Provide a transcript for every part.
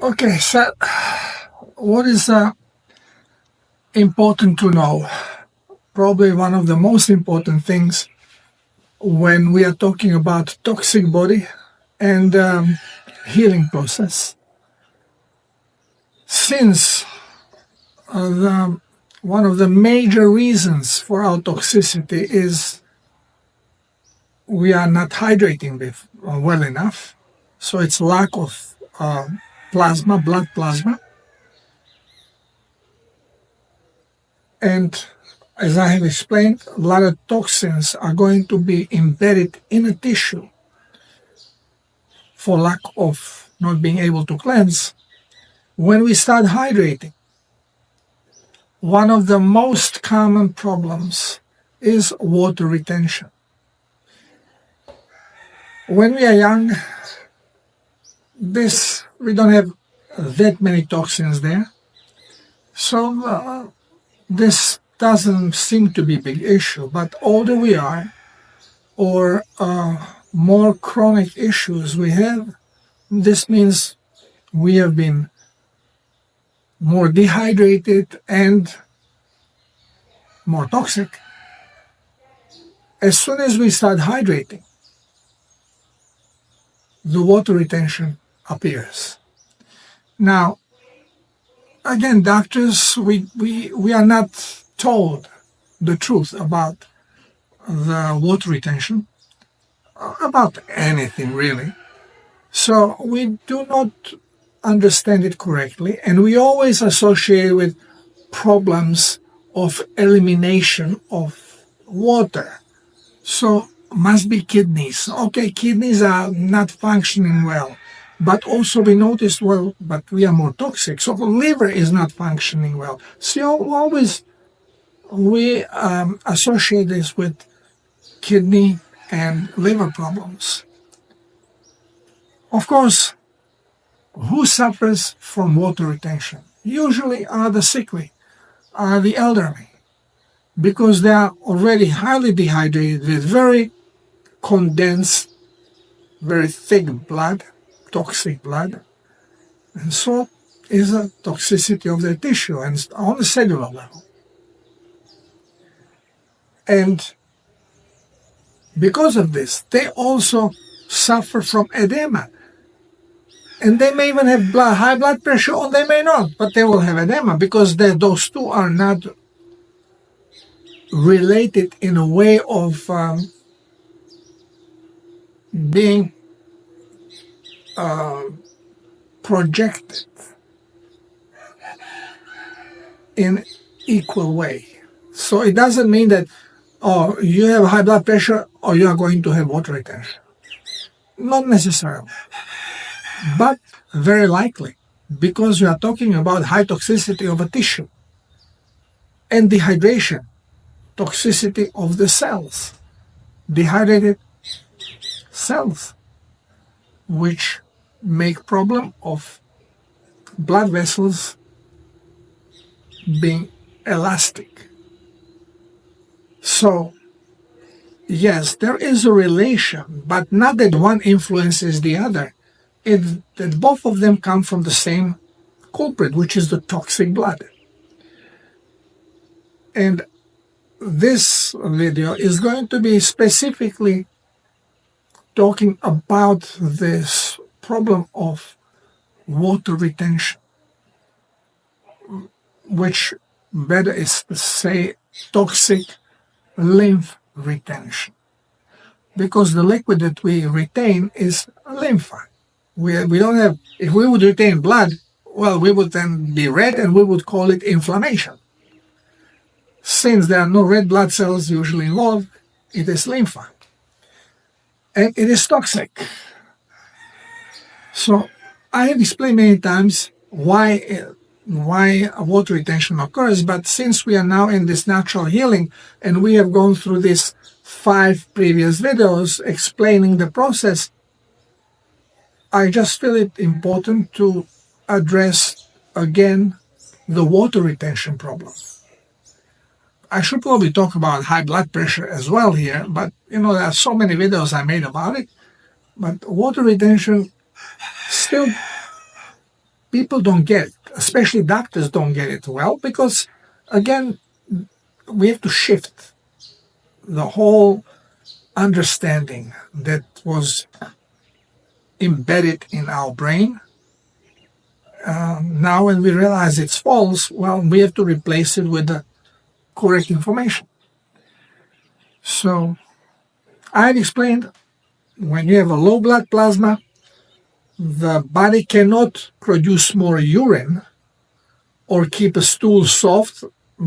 Okay, so what is important to know? Probably one of the most important things when we are talking about toxic body and healing process. Since one of the major reasons for our toxicity is we are not hydrating well enough, so it's lack of plasma, blood plasma. And as I have explained, a lot of toxins are going to be embedded in a tissue for lack of not being able to cleanse. When we start hydrating, one of the most common problems is water retention. When we are young, we don't have that many toxins there, so this doesn't seem to be a big issue. But older we are, or more chronic issues we have, this means we have been more dehydrated and more toxic. As soon as we start hydrating, the water retention appears. Now, again, doctors, we are not told the truth about the water retention, about anything really. So we do not understand it correctly, and we always associate with problems of elimination of water. So must be kidneys. Okay, kidneys are not functioning well. But also we noticed, well, but we are more toxic, so the liver is not functioning well. So always we associate this with kidney and liver problems. Of course, who suffers from water retention? Usually are the sickly, are the elderly, because they are already highly dehydrated with very condensed, very thick blood, toxic blood, and so is a toxicity of the tissue and on the cellular level. And because of this, they also suffer from edema. And they may even have high blood pressure, or they may not, but they will have edema because those two are not related in a way of being projected in equal way. So it doesn't mean that, oh, you have high blood pressure or you are going to have water retention. Not necessarily, but very likely, because we are talking about high toxicity of a tissue and dehydration, toxicity of the cells, dehydrated cells, which make problem of blood vessels being elastic. So yes, there is a relation, but not that one influences the other. That both of them come from the same culprit, which is the toxic blood. And this video is going to be specifically talking about this problem of water retention, which better is to say toxic lymph retention, because the liquid that we retain is lymph. We don't have, if we would retain blood, well, we would then be red and we would call it inflammation. Since there are no red blood cells usually involved, it is lymph. And it is toxic. So I have explained many times why water retention occurs, but since we are now in this natural healing and we have gone through these 5 previous videos explaining the process, I just feel it important to address again the water retention problem. I should probably talk about high blood pressure as well here, but there are so many videos I made about it. But water retention, still people don't get it, especially doctors don't get it well, because, again, we have to shift the whole understanding that was embedded in our brain. Now when we realize it's false, well, we have to replace it with the correct information. So I have explained, when you have a low blood plasma, the body cannot produce more urine or keep a stool soft,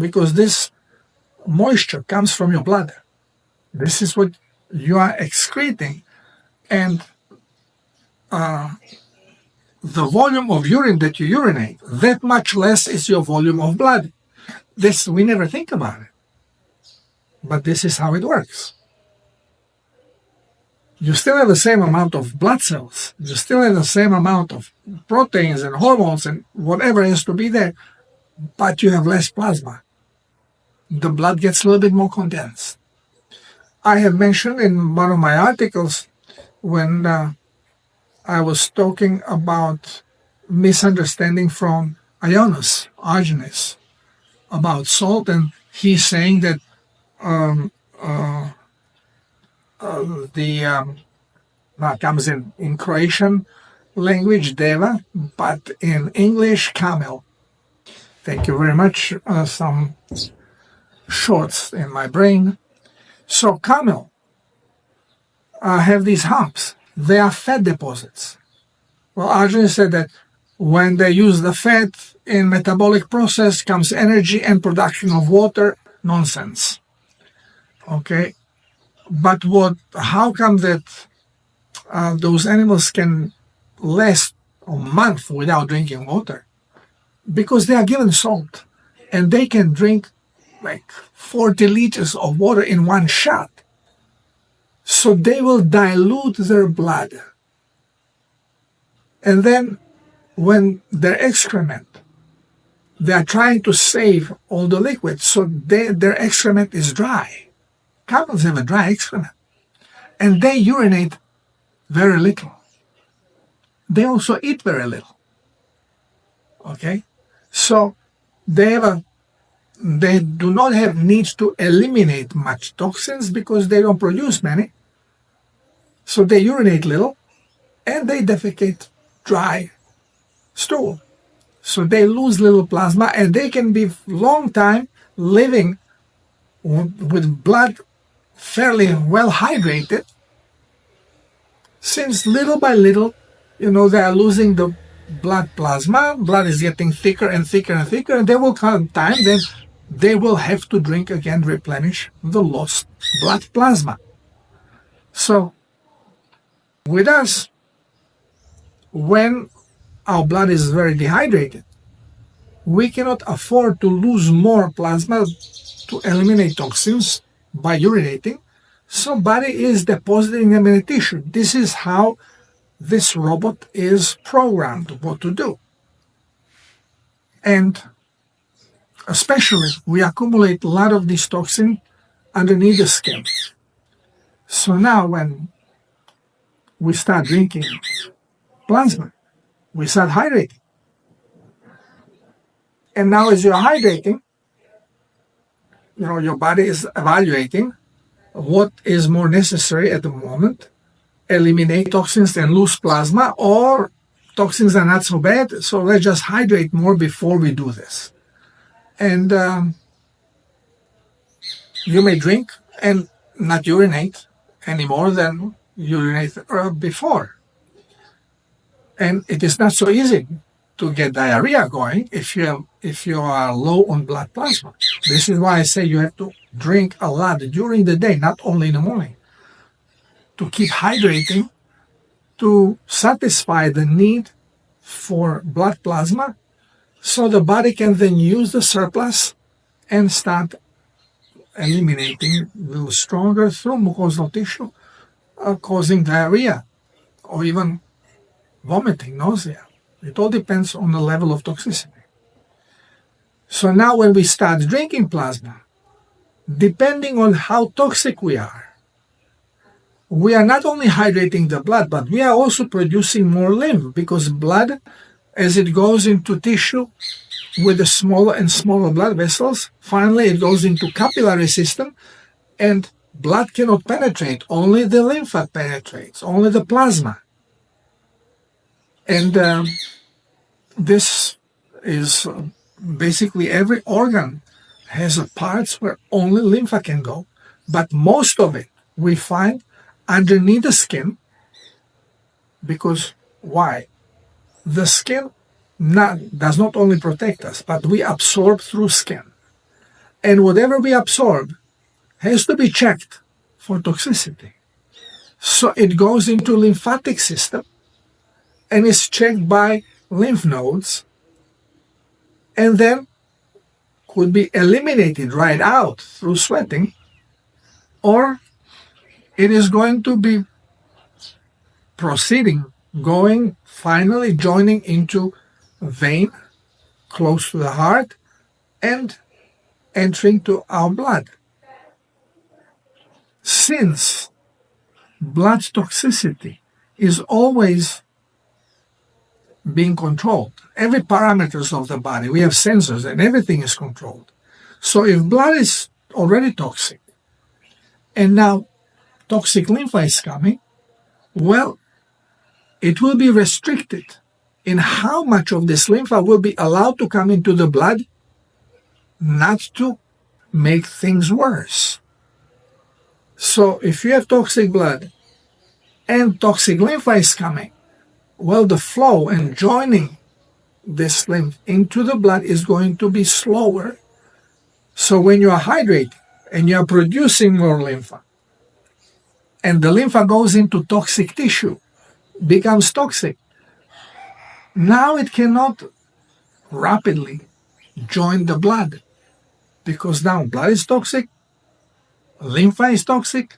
because this moisture comes from your blood. This is what you are excreting, and the volume of urine that you urinate, that much less is your volume of blood. This, we never think about it, but this is how it works. You still have the same amount of blood cells, you still have the same amount of proteins and hormones and whatever has to be there, but you have less plasma. The blood gets a little bit more condensed. I have mentioned in one of my articles, when I was talking about misunderstanding from Ionis, Argenis, about salt, and he's saying that that comes in Croatian language, deva, but in English, camel. Thank you very much. Some shorts in my brain. So camel have these humps. They are fat deposits. Well, Arjun said that when they use the fat in metabolic process comes energy and production of water. Nonsense. Okay, but how come that those animals can last a month without drinking water? Because they are given salt, and they can drink like 40 liters of water in one shot. So they will dilute their blood. And then when their excrement, they are trying to save all the liquid, so their excrement is dry. Camels have a dry excrement. And they urinate very little. They also eat very little. Okay? So they do not have needs to eliminate much toxins because they don't produce many. So they urinate little and they defecate dry stool. So they lose little plasma, and they can be long time living with blood fairly well hydrated, since little by little, they are losing the blood plasma. Blood is getting thicker and thicker and thicker, and there will come time then they will have to drink again, replenish the lost blood plasma. So with us, when our blood is very dehydrated, we cannot afford to lose more plasma to eliminate toxins by urinating, so body is depositing them in a tissue. This is how this robot is programmed what to do. And especially, we accumulate a lot of this toxin underneath the skin. So now when we start drinking plasma, we start hydrating. And now as you're hydrating, your body is evaluating what is more necessary at the moment. Eliminate toxins and lose plasma, or toxins are not so bad, so let's just hydrate more before we do this. And you may drink and not urinate any more than urinate before. And it is not so easy to get diarrhea going if you are low on blood plasma. This is why I say you have to drink a lot during the day, not only in the morning, to keep hydrating, to satisfy the need for blood plasma, so the body can then use the surplus and start eliminating a little stronger through mucosal tissue, causing diarrhea or even vomiting, nausea. It all depends on the level of toxicity. So now when we start drinking plasma, depending on how toxic we are not only hydrating the blood, but we are also producing more lymph, because blood as it goes into tissue with the smaller and smaller blood vessels, finally it goes into capillary system, and blood cannot penetrate. Only the lymph penetrates, only the plasma. And this is basically every organ has parts where only lymph can go, but most of it we find underneath the skin. Because why? The skin does not only protect us, but we absorb through skin. And whatever we absorb has to be checked for toxicity. So it goes into lymphatic system and is checked by lymph nodes, and then could be eliminated right out through sweating, or it is going to be proceeding, going, finally joining into a vein close to the heart and entering to our blood. Since blood toxicity is always being controlled, every parameters of the body, we have sensors and everything is controlled. So if blood is already toxic and now toxic lymph is coming, well, it will be restricted in how much of this lymph will be allowed to come into the blood, not to make things worse. So if you have toxic blood and toxic lymph is coming, well, the flow and joining this lymph into the blood is going to be slower. So when you are hydrating and you are producing more lymph, and the lymph goes into toxic tissue, becomes toxic, now it cannot rapidly join the blood, because now blood is toxic, lymph is toxic.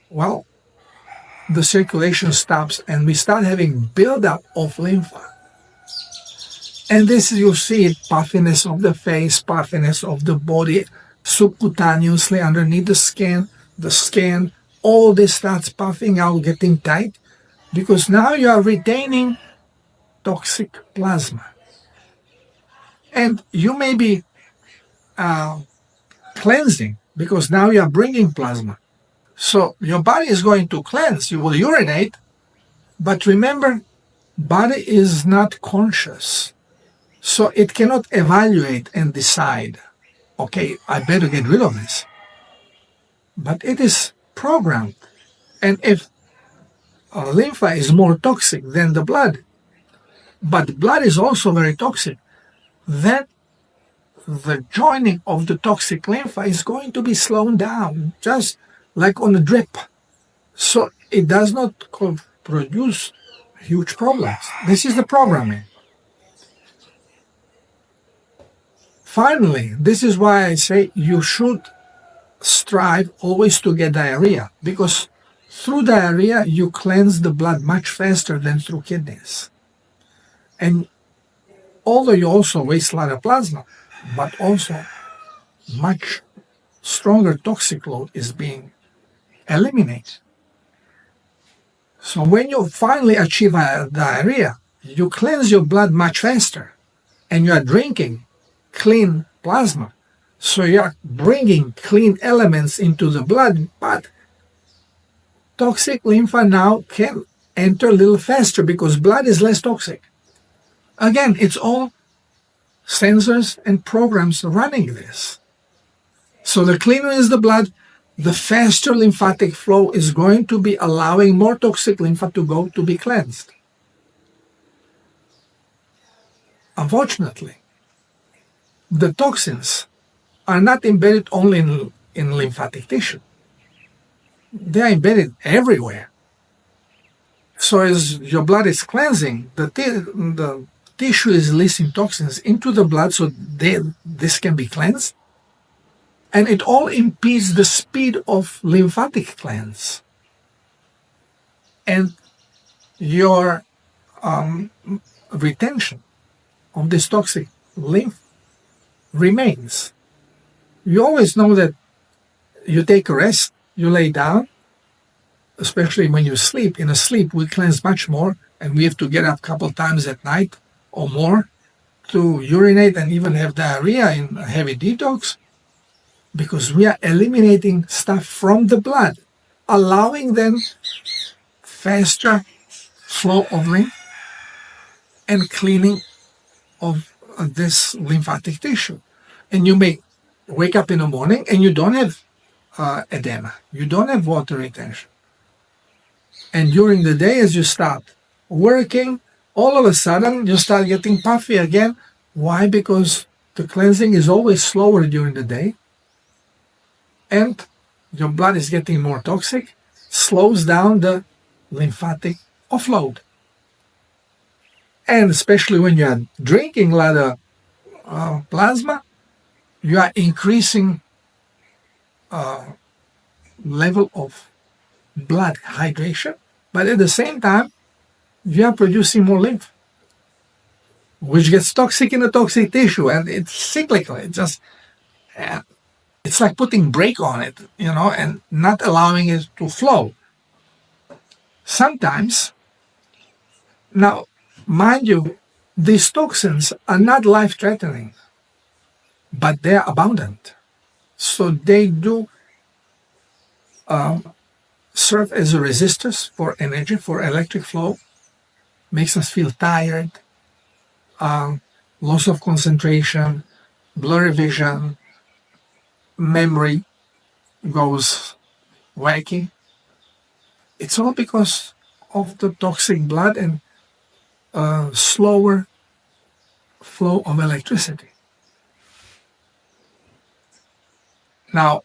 Well, the circulation stops and we start having buildup of lymph. And this, you see it, puffiness of the face, puffiness of the body, subcutaneously underneath the skin, all this starts puffing out, getting tight, because now you are retaining toxic plasma. And you may be cleansing, because now you are bringing plasma. So your body is going to cleanse, you will urinate, but remember, body is not conscious. So it cannot evaluate and decide, okay, I better get rid of this. But it is programmed. And if lymph is more toxic than the blood, but blood is also very toxic, then the joining of the toxic lymph is going to be slowed down, just like on a drip. So it does not produce huge problems. This is the programming. Finally, this is why I say you should strive always to get diarrhea, because through diarrhea you cleanse the blood much faster than through kidneys. And although you also waste a lot of plasma, but also much stronger toxic load is being eliminated. So when you finally achieve a diarrhea, you cleanse your blood much faster, and you are drinking clean plasma. So you are bringing clean elements into the blood, but toxic lymph now can enter a little faster because blood is less toxic. Again, it's all sensors and programs running this. So the cleaner is the blood, the faster lymphatic flow is going to be allowing more toxic lymph to go to be cleansed. Unfortunately, the toxins are not embedded only in lymphatic tissue. They are embedded everywhere. So as your blood is cleansing, the tissue is releasing toxins into the blood, so this can be cleansed. And it all impedes the speed of lymphatic cleanse. And your retention of this toxic lymph remains. You always know that you take a rest, you lay down, especially when you sleep. In a sleep, we cleanse much more, and we have to get up a couple times at night or more to urinate and even have diarrhea in a heavy detox, because we are eliminating stuff from the blood, allowing then faster flow of lymph and cleaning of this lymphatic tissue. And you may wake up in the morning and you don't have edema, you don't have water retention. And during the day, as you start working, all of a sudden you start getting puffy again. Why? Because the cleansing is always slower during the day, and your blood is getting more toxic, slows down the lymphatic offload. And especially when you are drinking a lot of plasma, you are increasing level of blood hydration, but at the same time, you are producing more lymph, which gets toxic in the toxic tissue, and it's cyclical. It just, it's like putting brake on it, and not allowing it to flow. Sometimes, now, mind you, these toxins are not life-threatening, but they're abundant. So they do serve as a resistors for energy, for electric flow, makes us feel tired, loss of concentration, blurry vision, memory goes wacky. It's all because of the toxic blood and slower flow of electricity. Now,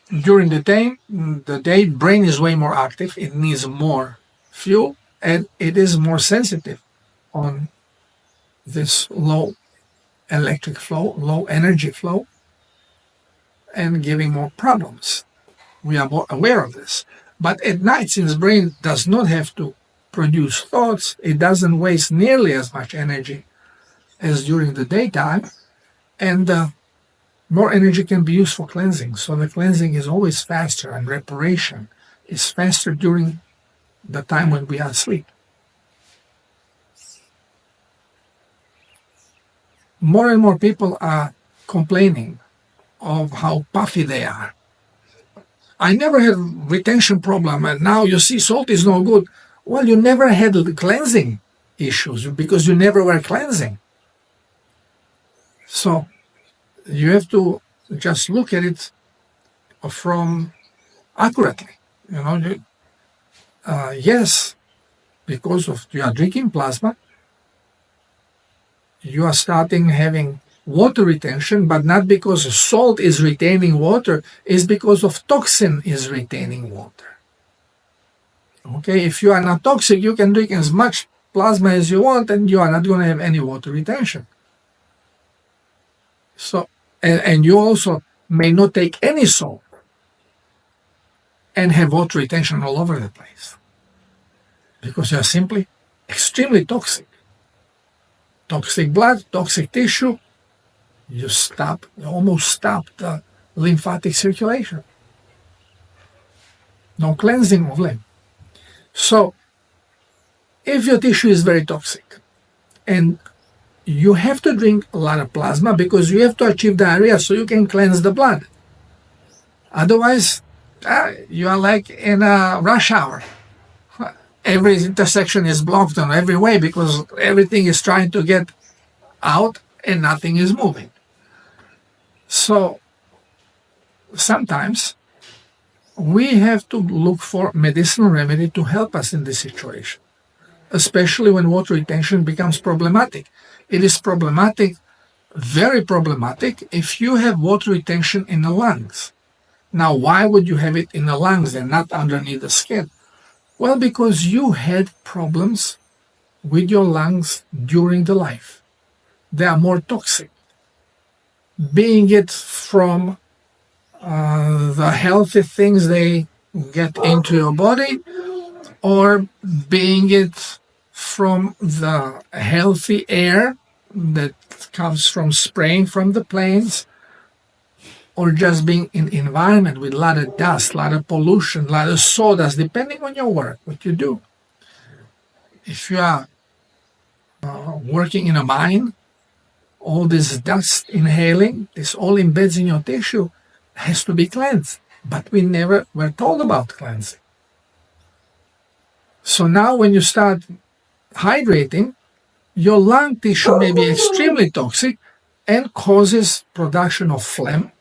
during the day, brain is way more active. It needs more fuel, and it is more sensitive on this low electric flow, low energy flow, and giving more problems. We are more aware of this. But at night, since brain does not have to produce thoughts, it doesn't waste nearly as much energy as during the daytime, and more energy can be used for cleansing. So the cleansing is always faster, and reparation is faster during the time when we are asleep. More and more people are complaining of how puffy they are. I never had retention problem, and now you see salt is no good. Well, you never had the cleansing issues because you never were cleansing. So you have to just look at it from accurately. Yes, because of you are drinking plasma, you are starting having water retention, but not because salt is retaining water, it's because of toxin is retaining water. Okay, if you are not toxic, you can drink as much plasma as you want, and you are not going to have any water retention. So, and you also may not take any salt and have water retention all over the place, because you are simply extremely toxic. Toxic blood, toxic tissue, you almost stop the lymphatic circulation. No cleansing of lymph. So, if your tissue is very toxic, and you have to drink a lot of plasma because you have to achieve diarrhea so you can cleanse the blood. Otherwise, you are like in a rush hour. Every intersection is blocked on every way because everything is trying to get out and nothing is moving. So sometimes we have to look for medicinal remedy to help us in this situation, especially when water retention becomes problematic. It is problematic, very problematic, if you have water retention in the lungs. Now, why would you have it in the lungs and not underneath the skin? Well, because you had problems with your lungs during the life. They are more toxic. Being it from the healthy things they get into your body, or being it from the healthy air that comes from spraying from the planes, or just being in environment with a lot of dust, a lot of pollution, a lot of sawdust, depending on your work, what you do. If you are working in a mine, all this dust inhaling, this all embeds in your tissue, has to be cleansed. But we never were told about cleansing. So now when you start hydrating, your lung tissue may be extremely toxic and causes production of phlegm,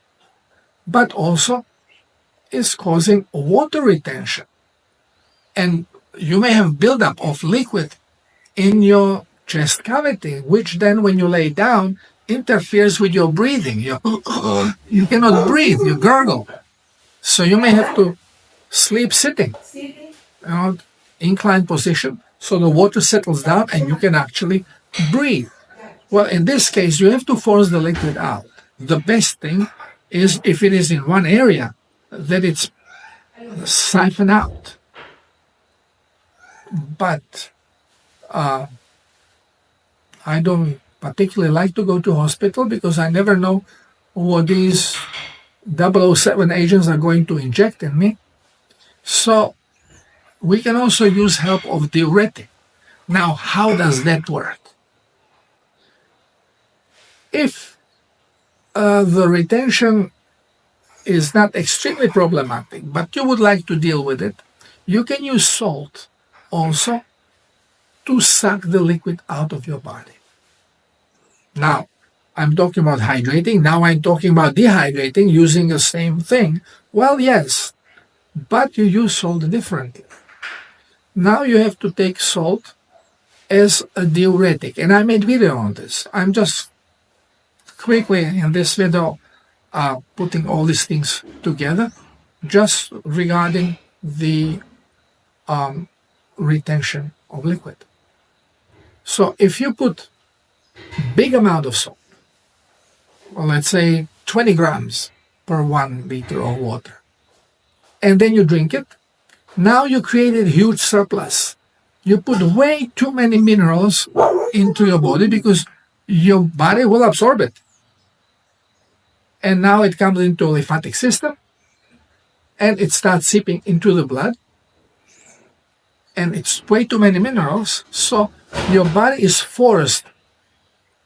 but also is causing water retention. And you may have buildup of liquid in your chest cavity, which then when you lay down interferes with your breathing. You cannot breathe, you gurgle. So you may have to sleep sitting, inclined position, so the water settles down and you can actually breathe. Well, in this case, you have to force the liquid out. The best thing is if it is in one area, that it's siphoned out. But I don't particularly like to go to hospital because I never know what these 007 agents are going to inject in me. So we can also use help of diuretic. Now, how does that work? If the retention is not extremely problematic, but you would like to deal with it, you can use salt also to suck the liquid out of your body. Now, I'm talking about hydrating. Now I'm talking about dehydrating using the same thing. Well, yes, but you use salt differently. Now you have to take salt as a diuretic. And I made video on this. I'm just quickly in this video putting all these things together just regarding the retention of liquid. So if you put big amount of salt, well, let's say 20 grams per 1 liter of water, and then you drink it, now you created huge surplus. You put way too many minerals into your body because your body will absorb it. And now it comes into a lymphatic system and it starts seeping into the blood. And it's way too many minerals, so your body is forced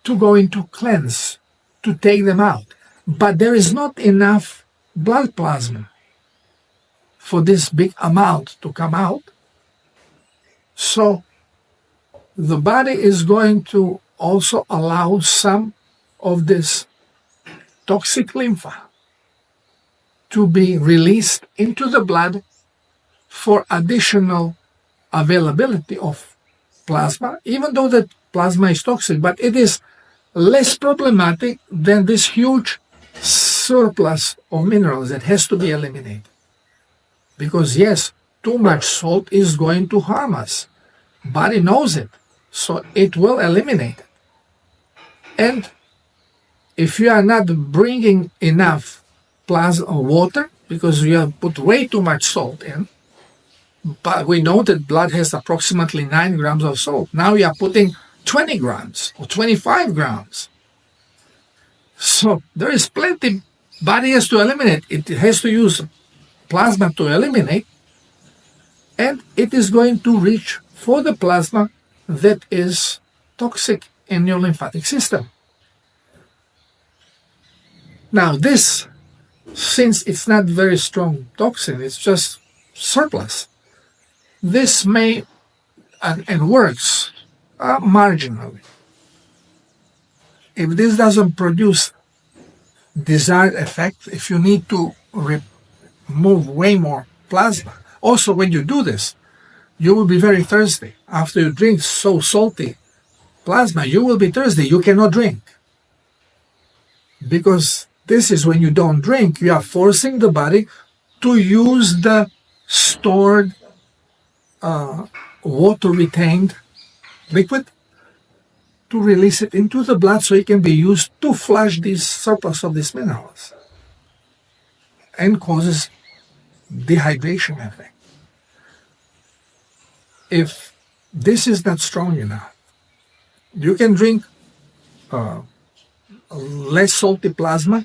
to go into cleanse, to take them out. But there is not enough blood plasma for this big amount to come out. So the body is going to also allow some of this toxic lymph to be released into the blood for additional availability of plasma, even though the plasma is toxic, but it is less problematic than this huge surplus of minerals that has to be eliminated. Because yes, too much salt is going to harm us. Body knows it, so it will eliminate it. And if you are not bringing enough plasma or water, because you have put way too much salt in, but we know that blood has approximately 9 grams of salt. Now you are putting 20 grams or 25 grams. So there is plenty body has to eliminate. It has to use plasma to eliminate, and it is going to reach for the plasma that is toxic in your lymphatic system. Now this, since it's not very strong toxin, it's just surplus, this may and works marginally. If this doesn't produce desired effect, if you need to remove way more plasma, also when you do this, you will be very thirsty. After you drink so salty plasma, you will be thirsty. You cannot drink. Because this is when you don't drink, you are forcing the body to use the stored water-retained liquid to release it into the blood so it can be used to flush this surplus of these minerals and causes dehydration effect. If this is not strong enough, you can drink less salty plasma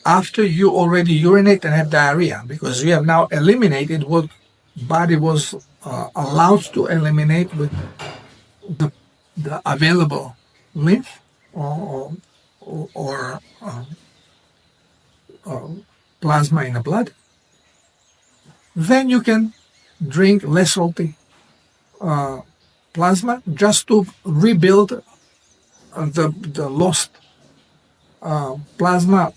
after you already urinate and have diarrhea, because you have now eliminated what body was allowed to eliminate with the the available lymph or plasma in the blood, then you can drink less salty plasma just to rebuild the lost plasma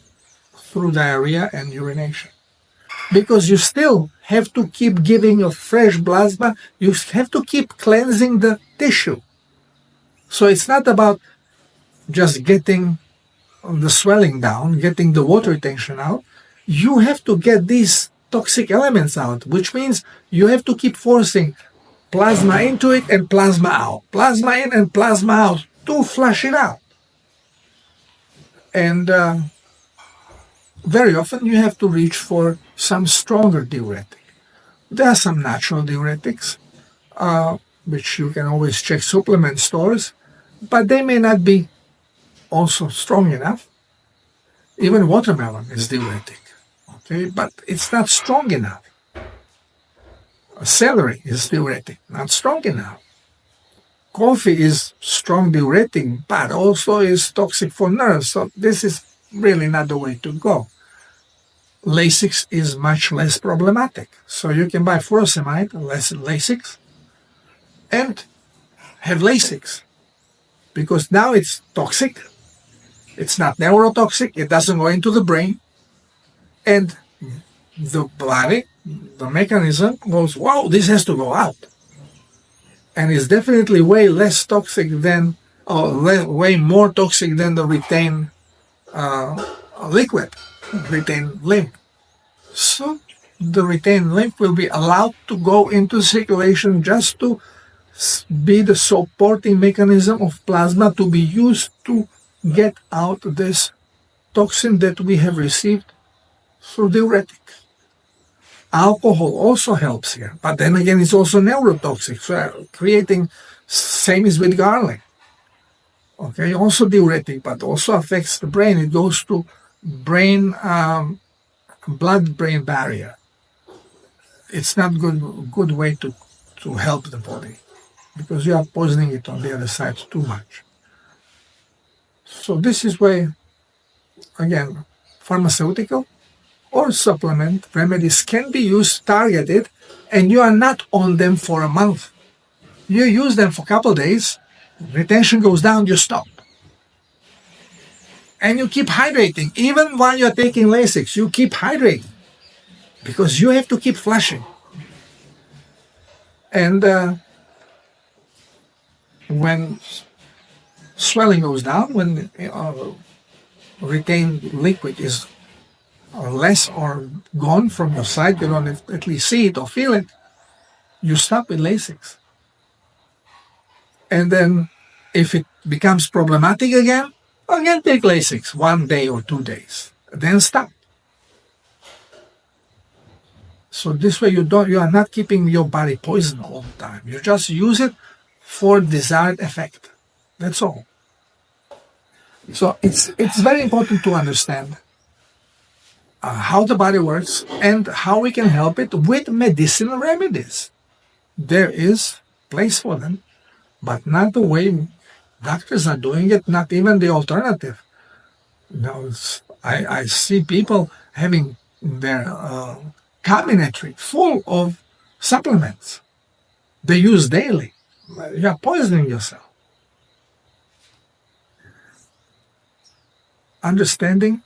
through diarrhea and urination. Because you still have to keep giving a fresh plasma, you have to keep cleansing the tissue. So it's not about just getting the swelling down, getting the water retention out. You have to get these toxic elements out, which means you have to keep forcing plasma into it and plasma out, plasma in and plasma out to flush it out. And very often you have to reach for some stronger diuretic. There are some natural diuretics, which you can always check supplement stores, but they may not be also strong enough. Even watermelon is diuretic, okay, but it's not strong enough. Celery is diuretic, not strong enough. Coffee is strong diuretic, but also is toxic for nerves, so this is really not the way to go. Lasix is much less problematic, so you can buy furosemide, less Lasix, and have Lasix, because now it's toxic, it's not neurotoxic, it doesn't go into the brain, and the body, the mechanism goes, wow, this has to go out. And it's definitely way less toxic than, or way more toxic than the retained liquid, retained lymph. So the retained lymph will be allowed to go into circulation just to be the supporting mechanism of plasma to be used to get out this toxin that we have received through diuretic. Alcohol also helps here, but then again it's also neurotoxic, so creating, same as with garlic. Okay, also diuretic, but also affects the brain. It goes to brain, blood-brain barrier. It's not good way to help the body, because you are poisoning it on the other side too much. So this is where, again, pharmaceutical or supplement remedies can be used targeted, and you are not on them for a month. You use them for a couple of days, retention goes down, you stop. And you keep hydrating. Even while you're taking Lasix, you keep hydrating, because you have to keep flushing. And when swelling goes down, when retained liquid is less or gone from your side, you don't at least see it or feel it, you stop with Lasix. And then if it becomes problematic again take Lasix 1 day or 2 days, then stop. So this way you are not keeping your body poisoned all the time. You just use it for desired effect. That's all. So it's very important to understand how the body works and how we can help it with medicinal remedies. There is place for them, but not the way doctors are doing it, not even the alternative. I see people having their cabinetry full of supplements they use daily. You are poisoning yourself. Understanding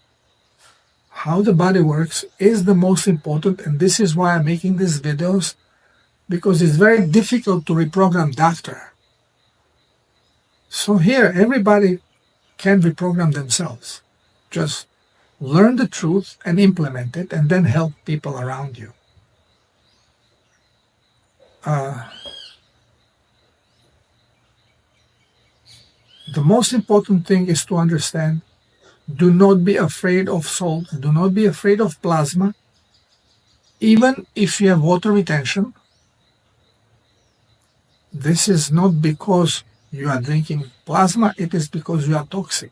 how the body works is the most important, and this is why I'm making these videos, because it's very difficult to reprogram doctor. So here, everybody can reprogram themselves. Just learn the truth and implement it, and then help people around you. The most important thing is to understand, do not be afraid of salt, do not be afraid of plasma. Even if you have water retention, this is not because you are drinking plasma, it is because you are toxic.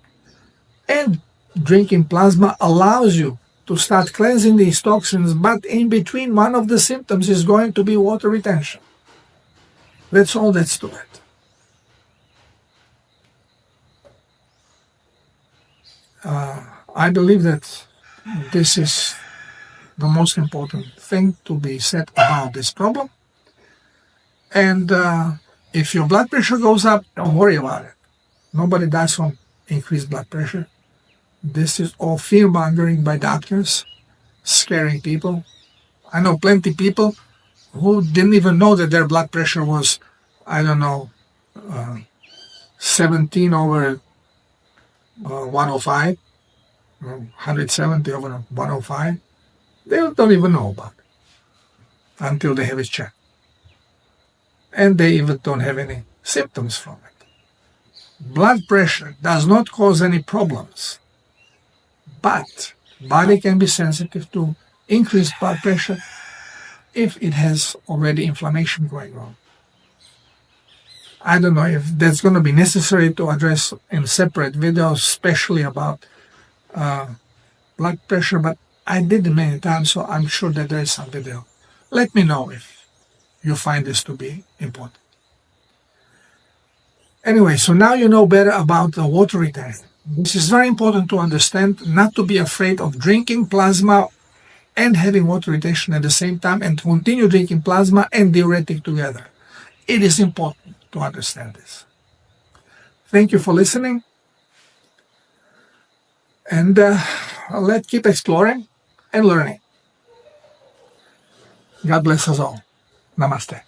And drinking plasma allows you to start cleansing these toxins, but in between, one of the symptoms is going to be water retention. That's all that's to it. I believe that this is the most important thing to be said about this problem. And if your blood pressure goes up, don't worry about it. Nobody dies from increased blood pressure. This is all fear-mongering by doctors, scaring people. I know plenty of people who didn't even know that their blood pressure was, I don't know, 17 over 105, 170 over 105. They don't even know about it until they have it checked. And they even don't have any symptoms from it. Blood pressure does not cause any problems, but body can be sensitive to increased blood pressure if it has already inflammation going on. I don't know if that's going to be necessary to address in separate videos, especially about blood pressure, but I did it many times, so I'm sure that there is some video. Let me know if you find this to be important. Anyway, so now you know better about the water retention. This is very important to understand, not to be afraid of drinking plasma and having water retention at the same time, and to continue drinking plasma and diuretic together. It is important to understand this. Thank you for listening, and let's keep exploring and learning. God bless us all. Namaste.